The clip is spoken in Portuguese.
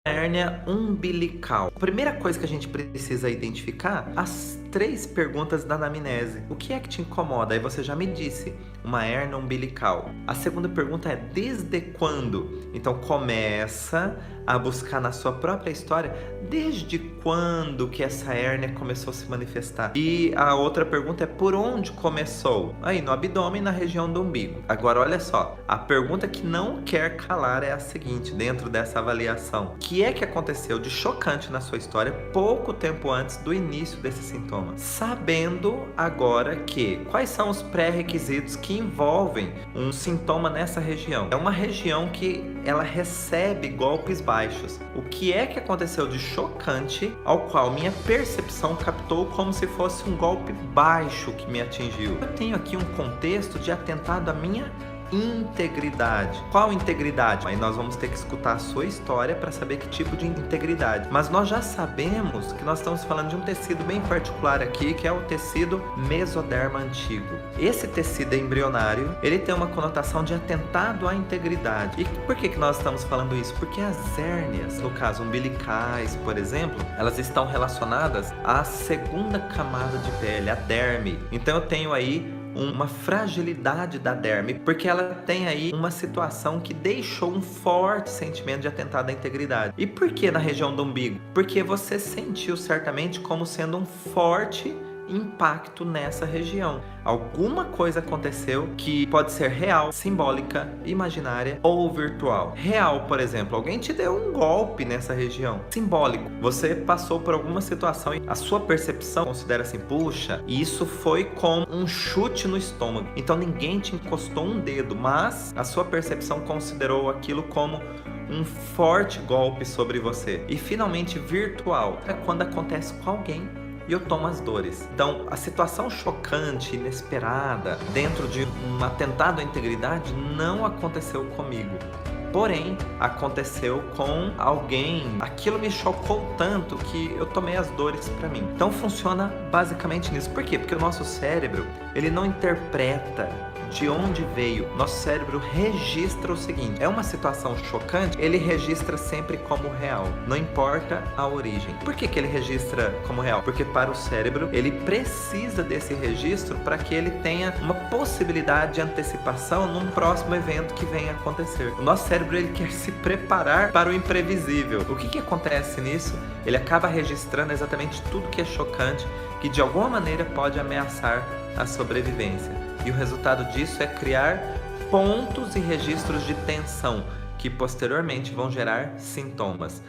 Hérnia umbilical. A primeira coisa que a gente precisa identificar, as 3 perguntas da anamnese. O que é que te incomoda? Aí você já me disse, uma hérnia umbilical. A segunda pergunta é, desde quando? Então começa a buscar na sua própria história, desde quando que essa hérnia começou a se manifestar? E a outra pergunta é, por onde começou? Aí, no abdômen, na região do umbigo. Agora, olha só, a pergunta que não quer calar é a seguinte, dentro dessa avaliação. O que é que aconteceu de chocante na sua história pouco tempo antes do início desse sintoma? Sabendo agora que, quais são os pré-requisitos que envolvem um sintoma nessa região? É uma região que ela recebe golpes baixos. O que é que aconteceu de chocante ao qual minha percepção captou como se fosse um golpe baixo que me atingiu? Eu tenho aqui um contexto de atentado à minha integridade. Qual integridade? Aí nós vamos ter que escutar a sua história para saber que tipo de integridade. Mas nós já sabemos que nós estamos falando de um tecido bem particular aqui, que é o tecido mesoderma antigo. Esse tecido embrionário, ele tem uma conotação de atentado à integridade. E por que nós estamos falando isso? Porque as hérnias, no caso umbilicais, por exemplo, elas estão relacionadas à segunda camada de pele, a derme. Então eu tenho aí uma fragilidade da derme, porque ela tem aí uma situação que deixou um forte sentimento de atentado à integridade. E por que na região do umbigo? Porque você sentiu certamente como sendo um forte impacto nessa região. Alguma coisa aconteceu que pode ser real, simbólica, imaginária ou virtual. Real, por exemplo, alguém te deu um golpe nessa região. Simbólico, você passou por alguma situação e a sua percepção considera assim, puxa, isso foi como um chute no estômago. Então ninguém te encostou um dedo, mas a sua percepção considerou aquilo como um forte golpe sobre você. E finalmente virtual, é quando acontece com alguém e eu tomo as dores. Então, a situação chocante, inesperada, dentro de um atentado à integridade, não aconteceu comigo. Porém, aconteceu com alguém. Aquilo me chocou tanto que eu tomei as dores para mim. Então, funciona basicamente nisso. Por quê? Porque o nosso cérebro, ele não interpreta de onde veio. Nosso cérebro registra o seguinte, é uma situação chocante, ele registra sempre como real, não importa a origem. Por que ele registra como real? Porque para o cérebro, ele precisa desse registro para que ele tenha uma possibilidade de antecipação num próximo evento que venha a acontecer. O nosso cérebro, ele quer se preparar para o imprevisível. O que acontece nisso? Ele acaba registrando exatamente tudo que é chocante, que de alguma maneira pode ameaçar a sobrevivência. E o resultado disso é criar pontos e registros de tensão que posteriormente vão gerar sintomas.